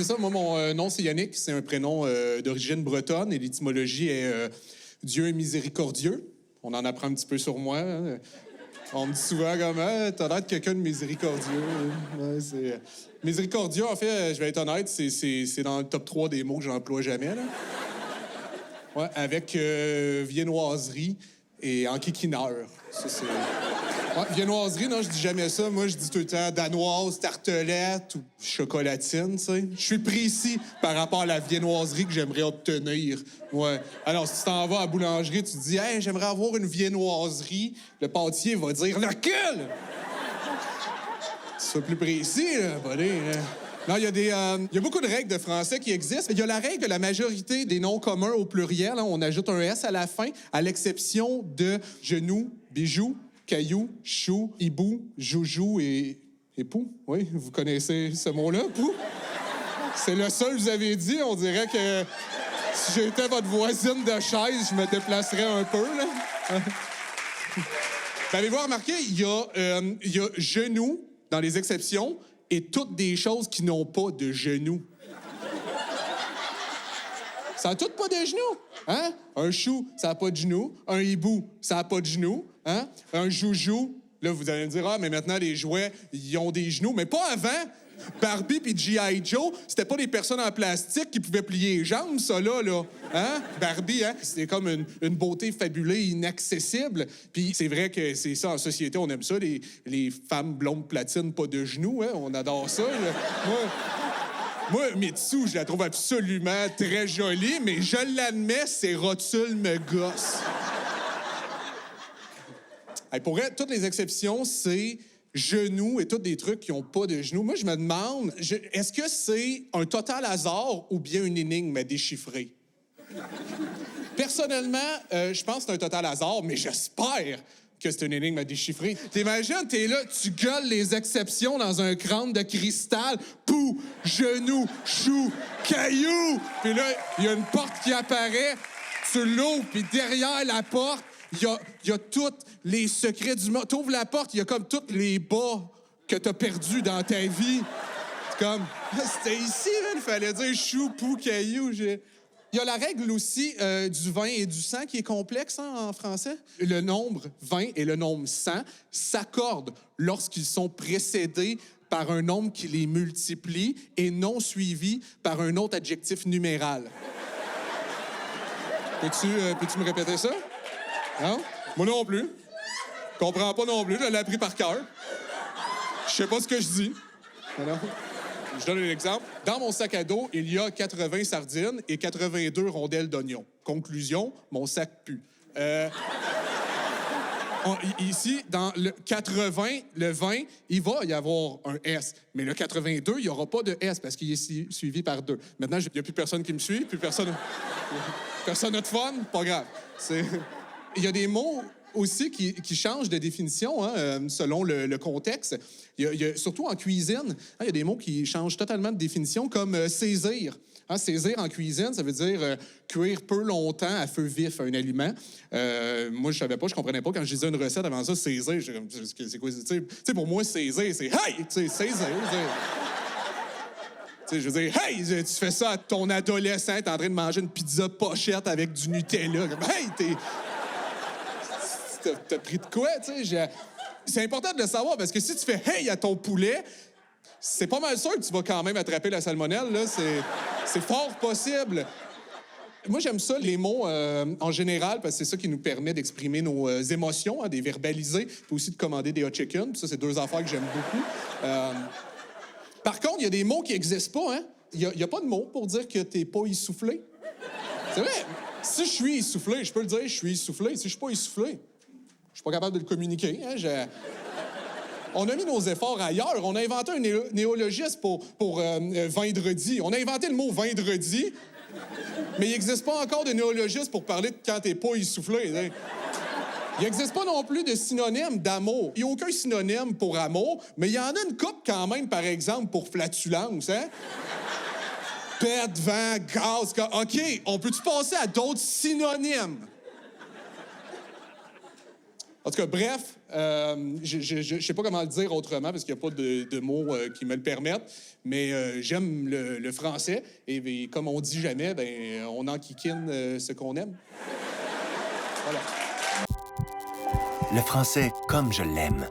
ça. Moi, mon nom, c'est Yannick. C'est un prénom d'origine bretonne et l'étymologie est Dieu est miséricordieux. On en apprend un petit peu sur moi. Hein. On me dit souvent comme t'as l'air de quelqu'un de miséricordieux. Ouais, c'est... Miséricordieux, en fait, je vais être honnête, c'est dans le top 3 des mots que j'emploie jamais. Là. Ouais, avec viennoiserie et enquiquineur. Ça, c'est... Ouais, viennoiserie, non, je dis jamais ça. Moi, je dis tout le temps danoise, tartelette ou chocolatine, tu sais. Je suis précis par rapport à la viennoiserie que j'aimerais obtenir. Ouais. Alors, si tu t'en vas à la boulangerie, tu te dis « Hey, j'aimerais avoir une viennoiserie », le pâtissier va dire « Laquelle? » Sois plus précis, là, buddy. Non, il y a beaucoup de règles de français qui existent. Il y a la règle de la majorité des noms communs au pluriel. Hein, on ajoute un S à la fin, à l'exception de genou, bijou, caillou, chou, hibou, joujou et pou. Oui, vous connaissez ce mot-là, pou? C'est le seul que vous avez dit. On dirait que si j'étais votre voisine de chaise, je me déplacerais un peu, là. Ben, avez-vous remarqué, il y a genou dans les exceptions et toutes des choses qui n'ont pas de genoux. Ça n'a toutes pas de genoux, hein? Un chou, ça n'a pas de genoux. Un hibou, ça n'a pas de genoux, hein? Un joujou, là, vous allez me dire, mais maintenant, les jouets, ils ont des genoux. Mais pas avant. Barbie puis G.I. Joe, c'était pas des personnes en plastique qui pouvaient plier les jambes, ça, là. Hein? Barbie, hein? C'était comme une beauté fabulée, inaccessible. Puis c'est vrai que c'est ça, en société, on aime ça, les femmes blondes platines, pas de genoux, hein? On adore ça. Moi, Mitsu, je la trouve absolument très jolie, mais je l'admets, ses rotules me gossent. Hey, pour vrai, toutes les exceptions, c'est genoux et tous des trucs qui n'ont pas de genoux. Moi, je me demande, est-ce que c'est un total hasard ou bien une énigme à déchiffrer? Personnellement, je pense que c'est un total hasard, mais j'espère que c'est une énigme à déchiffrer. T'imagines, t'es là, tu gueules les exceptions dans un crâne de cristal. Pou, genou, chou, caillou. Puis là, il y a une porte qui apparaît. Tu l'ouvres, puis derrière la porte, il y a tous les secrets du monde. T'ouvres la porte, il y a comme tous les bas que t'as perdus dans ta vie. C'est comme, c'était ici, là, il fallait dire chou, pou, caillou. Il y a la règle aussi du 20 et du 100 qui est complexe hein, en français. Le nombre 20 et le nombre 100 s'accordent lorsqu'ils sont précédés par un nombre qui les multiplie et non suivi par un autre adjectif numéral. Peux-tu me répéter ça? Non? Moi non plus. Je comprends pas non plus, je l'ai appris par cœur. Je sais pas ce que je dis. Non. Je donne un exemple. Dans mon sac à dos, il y a 80 sardines et 82 rondelles d'oignons. Conclusion, mon sac pue. Ici, dans le 80, le 20, il va y avoir un S. Mais le 82, il n'y aura pas de S parce qu'il est suivi par 2. Maintenant, il n'y a plus personne qui me suit, plus personne... Personne n'a de fun? Pas grave. Il y a des mots aussi qui changent de définition hein, selon le contexte. Surtout en cuisine, hein, il y a des mots qui changent totalement de définition, comme saisir. Hein, saisir en cuisine, ça veut dire cuire peu longtemps à feu vif un aliment. Moi, je savais pas, je comprenais pas. Quand je disais une recette avant ça, saisir, c'est quoi? Tu sais, pour moi, saisir, c'est « Hey! » Tu sais, saisir. Tu sais, je veux dire, hey, tu fais ça à ton adolescent, t'es en train de manger une pizza pochette avec du Nutella. Comme, hey, t'as pris de quoi, tu sais? C'est important de le savoir parce que si tu fais hey à ton poulet, c'est pas mal sûr que tu vas quand même attraper la salmonelle, là. C'est fort possible. Moi, j'aime ça, les mots en général, parce que c'est ça qui nous permet d'exprimer nos émotions, hein, de les verbaliser, puis aussi de commander des hot chicken. Puis ça, c'est deux affaires que j'aime beaucoup. Par contre, il y a des mots qui n'existent pas, hein? Il n'y a pas de mots pour dire que t'es pas essoufflé. C'est vrai. Si je suis essoufflé, je peux le dire, je suis essoufflé. Si je suis pas essoufflé, je suis pas capable de le communiquer. Hein? On a mis nos efforts ailleurs. On a inventé un néologisme pour vendredi. On a inventé le mot vendredi, mais il n'existe pas encore de néologisme pour parler de quand t'es pas essoufflé. Hein? Il n'existe pas non plus de synonyme d'amour. Il n'y a aucun synonyme pour amour, mais il y en a une couple quand même, par exemple, pour flatulence, hein? Pète, vent, gaz... OK, on peut-tu passer à d'autres synonymes? En tout cas, bref, je sais pas comment le dire autrement parce qu'il n'y a pas de mots qui me le permettent, mais j'aime le français et comme on dit jamais, ben on enquiquine ce qu'on aime. Voilà. Le français comme je l'aime.